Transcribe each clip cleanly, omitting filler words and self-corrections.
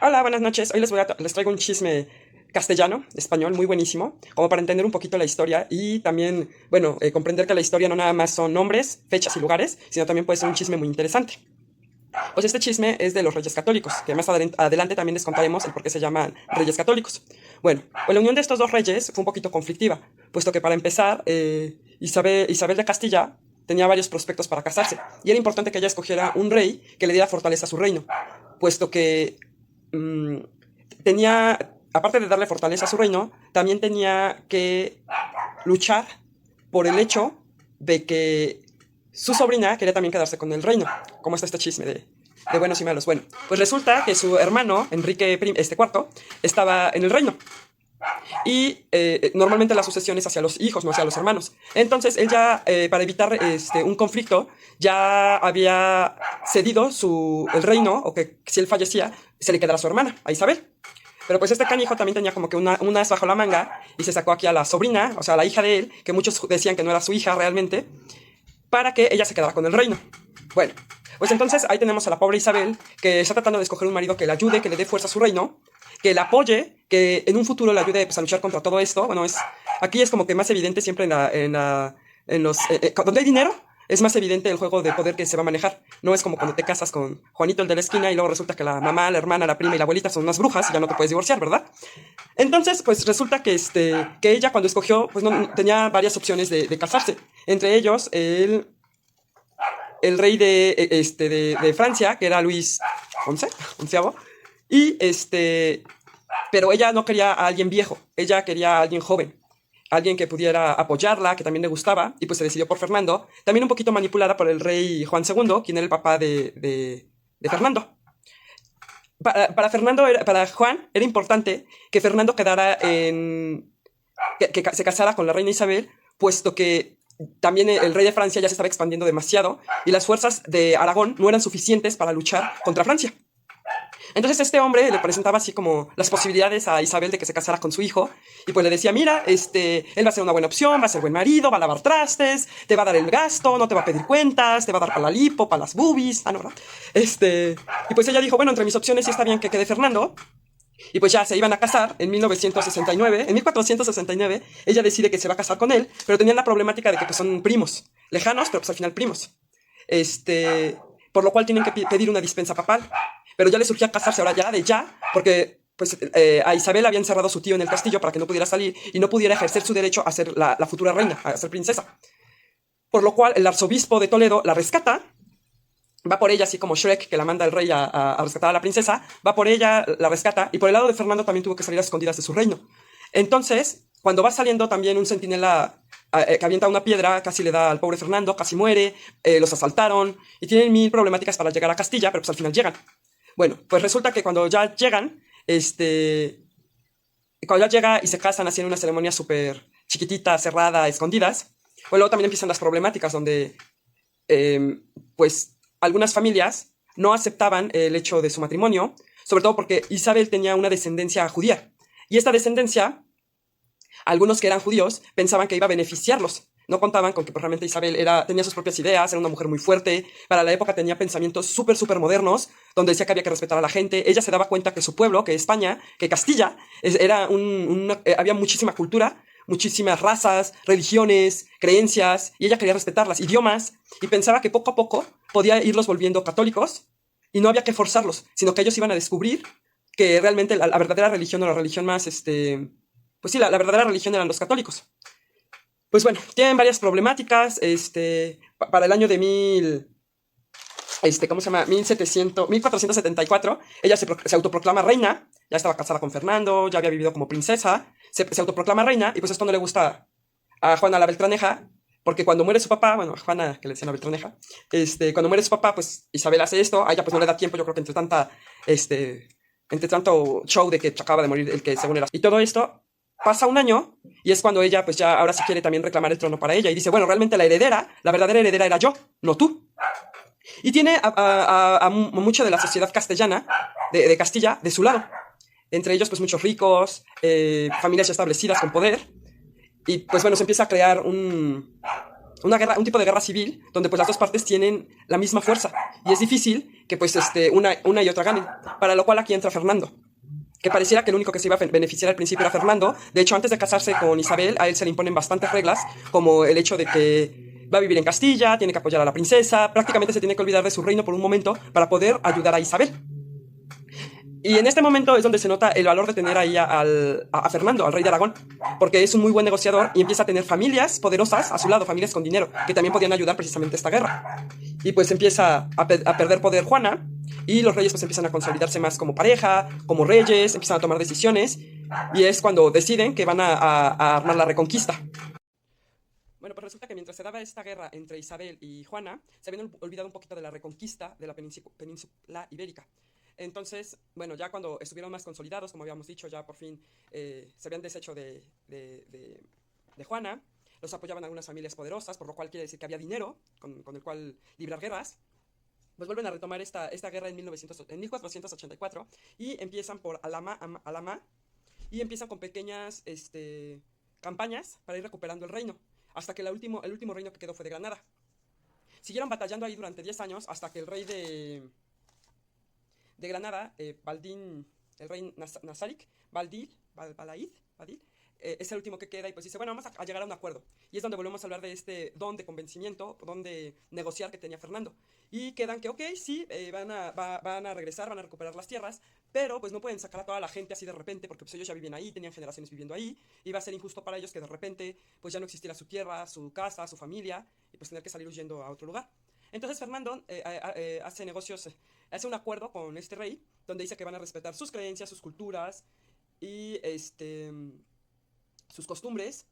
Hola, buenas noches. Hoy les traigo un chisme castellano, español, muy buenísimo, como para entender un poquito la historia y también, bueno, comprender que la historia no nada más son nombres, fechas y lugares, sino también puede ser un chisme muy interesante. Pues este chisme es de los Reyes Católicos, que más adelante también les contaremos el por qué se llaman Reyes Católicos. Bueno, pues la unión de estos dos reyes fue un poquito conflictiva, puesto que para empezar, Isabel de Castilla tenía varios prospectos para casarse, y era importante que ella escogiera un rey que le diera fortaleza a su reino, puesto que mmm, tenía, aparte de darle fortaleza a su reino, también tenía que luchar por el hecho de que su sobrina quería también quedarse con el reino. ¿Cómo está este chisme de buenos y malos? Bueno, pues resulta que su hermano, Enrique IV, estaba en el reino. Y normalmente la sucesión es hacia los hijos, no hacia los hermanos. Entonces él ya, para evitar un conflicto, ya había cedido el reino, o que si él fallecía, se le quedara a su hermana, a Isabel. Pero pues este canijo también tenía como que una as bajo la manga y se sacó aquí a la sobrina, o sea, a la hija de él, que muchos decían que no era su hija realmente, para que ella se quedara con el reino. Bueno, pues entonces ahí tenemos a la pobre Isabel, que está tratando de escoger un marido que le ayude, que le dé fuerza a su reino, que la apoye, que en un futuro le ayude pues, a luchar contra todo esto. Bueno, aquí es como que más evidente siempre donde hay dinero, es más evidente el juego de poder que se va a manejar. No es como cuando te casas con Juanito el de la esquina y luego resulta que la mamá, la hermana, la prima y la abuelita son unas brujas y ya no te puedes divorciar, ¿verdad? Entonces, pues resulta que ella cuando escogió, pues no, tenía varias opciones de casarse. Entre ellos, el rey de Francia, que era Luis onceavo, y pero ella no quería a alguien viejo, ella quería a alguien joven, alguien que pudiera apoyarla, que también le gustaba, y pues se decidió por Fernando, también un poquito manipulada por el rey Juan II, quien era el papá de Fernando. Para Juan era importante que Fernando quedara que se casara con la reina Isabel, puesto que también el rey de Francia ya se estaba expandiendo demasiado y las fuerzas de Aragón no eran suficientes para luchar contra Francia. Entonces este hombre le presentaba así como las posibilidades a Isabel de que se casara con su hijo y pues le decía, mira, él va a ser una buena opción, va a ser buen marido, va a lavar trastes, te va a dar el gasto, no te va a pedir cuentas, te va a dar para la lipo, para las boobies, no, ¿verdad? Y pues ella dijo, bueno, entre mis opciones sí está bien que quede Fernando. Y pues ya se iban a casar en 1969, en 1469, ella decide que se va a casar con él, pero tenían la problemática de que pues, son primos, lejanos, pero pues al final primos. Por lo cual tienen que pedir una dispensa papal. Pero ya le surgía casarse ahora ya, porque pues a Isabel había encerrado a su tío en el castillo para que no pudiera salir y no pudiera ejercer su derecho a ser la futura reina, a ser princesa. Por lo cual el arzobispo de Toledo la rescata, va por ella, así como Shrek, que la manda el rey a rescatar a la princesa, va por ella, la rescata, y por el lado de Fernando también tuvo que salir a escondidas de su reino. Entonces, cuando va saliendo también un centinela que avienta una piedra, casi le da al pobre Fernando, casi muere, los asaltaron, y tienen mil problemáticas para llegar a Castilla, pero pues al final llegan. Bueno, pues resulta que cuando ya llegan, cuando ya llega y se casan así en una ceremonia súper chiquitita, cerrada, escondidas, pues luego también empiezan las problemáticas donde, pues, algunas familias no aceptaban el hecho de su matrimonio, sobre todo porque Isabel tenía una descendencia judía. Y esta descendencia, algunos que eran judíos, pensaban que iba a beneficiarlos. No contaban con que pues, realmente Isabel tenía sus propias ideas, era una mujer muy fuerte. Para la época tenía pensamientos súper modernos, donde decía que había que respetar a la gente. Ella se daba cuenta que su pueblo, que España, que Castilla, había muchísima cultura, muchísimas razas, religiones, creencias, y ella quería respetarlas, idiomas, y pensaba que poco a poco podía irlos volviendo católicos, y no había que forzarlos, sino que ellos iban a descubrir que realmente la verdadera religión o la religión más, pues sí, la verdadera religión eran los católicos. Pues bueno, tienen varias problemáticas, para el año de ¿cómo se llama? 1474, ella se autoproclama reina, ya estaba casada con Fernando, ya había vivido como princesa, se autoproclama reina, y pues esto no le gusta a Juana la Beltraneja, porque cuando muere su papá, bueno, Juana, que le decían la Beltraneja, cuando muere su papá, pues Isabel hace esto, a ella pues no le da tiempo, yo creo que entre tanto show de que acaba de morir el que según era. Y todo esto pasa un año, y es cuando ella pues ya ahora sí quiere también reclamar el trono para ella, y dice, bueno, realmente la verdadera heredera era yo, no tú. Y tiene a mucha de la sociedad castellana, de Castilla, de su lado. Entre ellos, pues muchos ricos, familias ya establecidas con poder. Y pues bueno, se empieza a crear un tipo de guerra civil donde pues las dos partes tienen la misma fuerza y es difícil que pues una y otra ganen, para lo cual aquí entra Fernando, que pareciera que el único que se iba a beneficiar al principio era Fernando. De hecho, antes de casarse con Isabel, a él se le imponen bastantes reglas, como el hecho de que va a vivir en Castilla, tiene que apoyar a la princesa, prácticamente se tiene que olvidar de su reino por un momento para poder ayudar a Isabel. Y en este momento es donde se nota el valor de tener ahí a Fernando, al rey de Aragón, porque es un muy buen negociador y empieza a tener familias poderosas a su lado, familias con dinero, que también podían ayudar precisamente a esta guerra. Y pues empieza a perder poder Juana, y los reyes pues empiezan a consolidarse más como pareja, como reyes, empiezan a tomar decisiones, y es cuando deciden que van a armar la reconquista. Bueno, pues resulta que mientras se daba esta guerra entre Isabel y Juana, se habían olvidado un poquito de la reconquista de la península ibérica. Entonces, bueno, ya cuando estuvieron más consolidados, como habíamos dicho, ya por fin se habían deshecho de Juana, los apoyaban algunas familias poderosas, por lo cual quiere decir que había dinero con el cual librar guerras. Pues vuelven a retomar esta guerra en 1484 y empiezan por Alhama y empiezan con pequeñas campañas para ir recuperando el reino, hasta que el último reino que quedó fue de Granada. Siguieron batallando ahí durante 10 años hasta que el rey de Granada, Baldín, el rey Nazarik, Balaid, es el último que queda y pues dice, bueno, vamos a llegar a un acuerdo. Y es donde volvemos a hablar de este don de convencimiento, don de negociar que tenía Fernando. Y quedan que, ok, sí, van a regresar, van a recuperar las tierras, pero pues no pueden sacar a toda la gente así de repente, porque pues ellos ya vivían ahí, tenían generaciones viviendo ahí, y va a ser injusto para ellos que de repente pues ya no existiera su tierra, su casa, su familia, y pues tener que salir huyendo a otro lugar. Entonces Fernando hace negocios, hace un acuerdo con este rey, donde dice que van a respetar sus creencias, sus culturas y sus costumbres,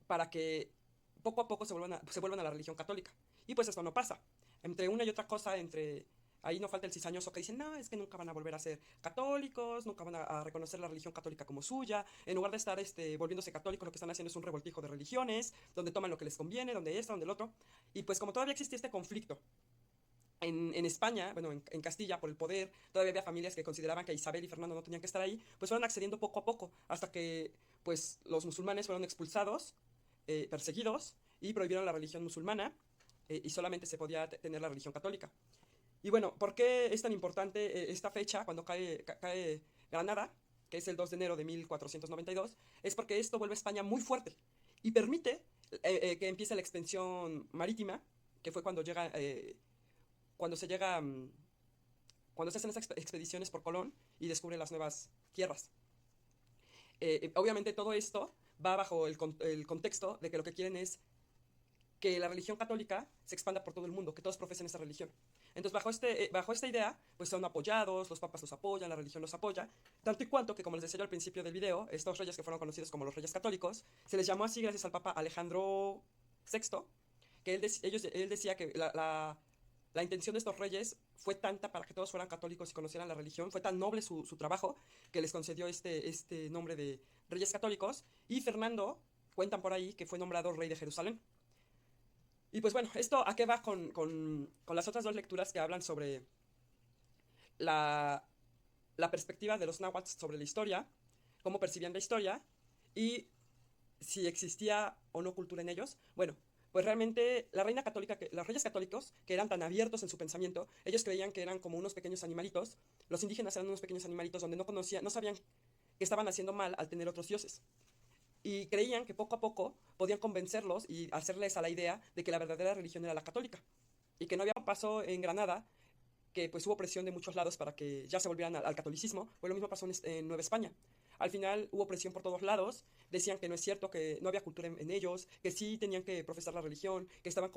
para que poco a poco se vuelvan a la religión católica. Y pues esto no pasa. Entre una y otra cosa, ahí no falta el cizañoso que dicen, no, es que nunca van a volver a ser católicos, nunca van a reconocer la religión católica como suya. En lugar de estar volviéndose católicos, lo que están haciendo es un revoltijo de religiones, donde toman lo que les conviene, donde esto, donde el otro. Y pues como todavía existía este conflicto en España, bueno, en Castilla, por el poder, todavía había familias que consideraban que Isabel y Fernando no tenían que estar ahí, pues fueron accediendo poco a poco, hasta que pues los musulmanes fueron expulsados, perseguidos, y prohibieron la religión musulmana, y solamente se podía tener la religión católica. Y bueno, ¿por qué es tan importante esta fecha cuando cae Granada, que es el 2 de enero de 1492? Es porque esto vuelve a España muy fuerte y permite que empiece la expansión marítima, que fue cuando se llega, cuando se hacen esas expediciones por Colón y descubre las nuevas tierras. Obviamente todo esto va bajo el contexto de que lo que quieren es que la religión católica se expanda por todo el mundo, que todos profesen esa religión. Entonces, bajo esta idea, pues son apoyados, los papas los apoyan, la religión los apoya, tanto y cuanto que, como les decía yo al principio del video, estos reyes que fueron conocidos como los reyes católicos, se les llamó así gracias al papa Alejandro VI, que él decía que la intención de estos reyes fue tanta para que todos fueran católicos y conocieran la religión, fue tan noble su trabajo, que les concedió este nombre de reyes católicos, y Fernando, cuentan por ahí, que fue nombrado rey de Jerusalén. Y pues bueno, esto a qué va con las otras dos lecturas que hablan sobre la, la perspectiva de los náhuatl sobre la historia, cómo percibían la historia y si existía o no cultura en ellos. Bueno, pues realmente la reina católica, los reyes católicos, que eran tan abiertos en su pensamiento, ellos creían que eran como unos pequeños animalitos, los indígenas eran unos pequeños animalitos donde no sabían que estaban haciendo mal al tener otros dioses. Y creían que poco a poco podían convencerlos y hacerles a la idea de que la verdadera religión era la católica. Y que no había paso en Granada, que pues hubo presión de muchos lados para que ya se volvieran al catolicismo, pues lo mismo pasó en Nueva España. Al final hubo presión por todos lados, decían que no es cierto, que no había cultura en ellos, que sí tenían que profesar la religión, que estaban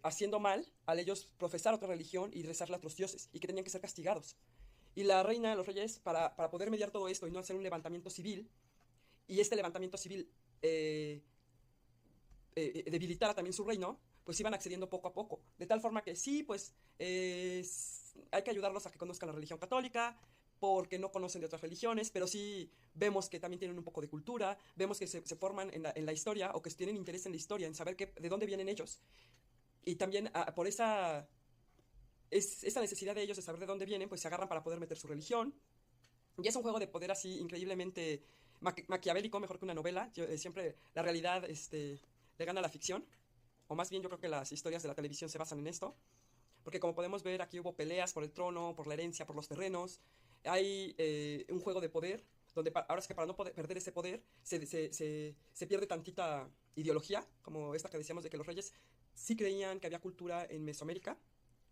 haciendo mal al ellos profesar otra religión y rezarle a otros dioses, y que tenían que ser castigados. Y la reina, los reyes, para poder mediar todo esto y no hacer un levantamiento civil, y este levantamiento civil debilitara también su reino, pues iban accediendo poco a poco. De tal forma que sí, pues hay que ayudarlos a que conozcan la religión católica, porque no conocen de otras religiones, pero sí vemos que también tienen un poco de cultura, vemos que se forman en la historia, o que tienen interés en la historia, en saber de dónde vienen ellos. Y también por esa necesidad de ellos de saber de dónde vienen, pues se agarran para poder meter su religión. Y es un juego de poder así increíblemente maquiavélico mejor que una novela. Siempre la realidad le gana a la ficción, o más bien yo creo que las historias de la televisión se basan en esto, porque como podemos ver aquí hubo peleas por el trono, por la herencia, por los terrenos, hay un juego de poder, donde ahora es que para no perder ese poder se pierde tantita ideología, como esta que decíamos de que los reyes sí creían que había cultura en Mesoamérica,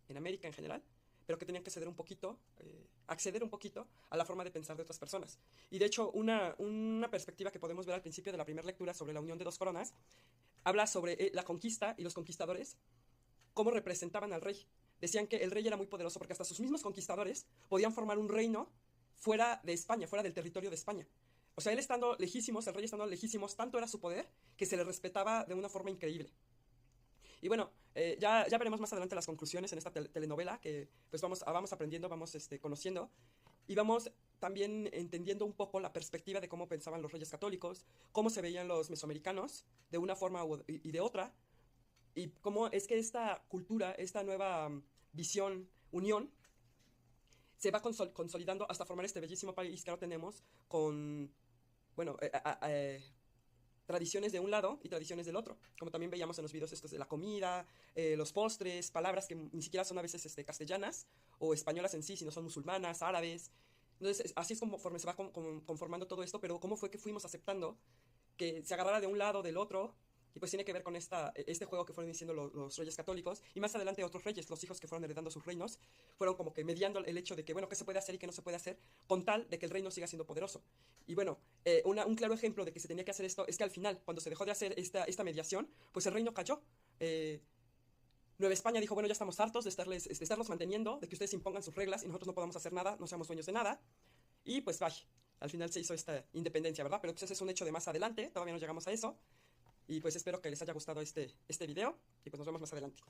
en América en general, pero que tenían que ceder un poquito, acceder un poquito a la forma de pensar de otras personas. Y de hecho, una perspectiva que podemos ver al principio de la primera lectura sobre la unión de dos coronas, habla sobre la conquista y los conquistadores, cómo representaban al rey. Decían que el rey era muy poderoso porque hasta sus mismos conquistadores podían formar un reino fuera de España, fuera del territorio de España. O sea, él estando lejísimos, el rey estando lejísimos, tanto era su poder que se le respetaba de una forma increíble. Y bueno, ya veremos más adelante las conclusiones en esta telenovela, que pues vamos aprendiendo, vamos conociendo, y vamos también entendiendo un poco la perspectiva de cómo pensaban los reyes católicos, cómo se veían los mesoamericanos de una forma y de otra, y cómo es que esta cultura, esta nueva visión, unión, se va consolidando hasta formar este bellísimo país que ahora tenemos con, bueno, tradiciones de un lado y tradiciones del otro. Como también veíamos en los videos estos de la comida, los postres, palabras que ni siquiera son a veces castellanas o españolas en sí, sino son musulmanas, árabes. Entonces, así es conforme se va conformando todo esto, pero cómo fue que fuimos aceptando que se agarrara de un lado, del otro, y pues tiene que ver con este juego que fueron diciendo los reyes católicos, y más adelante otros reyes, los hijos que fueron heredando sus reinos, fueron como que mediando el hecho de que, bueno, qué se puede hacer y qué no se puede hacer, con tal de que el reino siga siendo poderoso. Y bueno, un claro ejemplo de que se tenía que hacer esto es que al final, cuando se dejó de hacer esta mediación, pues el reino cayó. Nueva España dijo, bueno, ya estamos hartos de estarlos manteniendo, de que ustedes impongan sus reglas y nosotros no podamos hacer nada, no seamos dueños de nada. Y pues vaya, al final se hizo esta independencia, ¿verdad? Pero pues ese es un hecho de más adelante, todavía no llegamos a eso. Y pues espero que les haya gustado este video y pues nos vemos más adelante.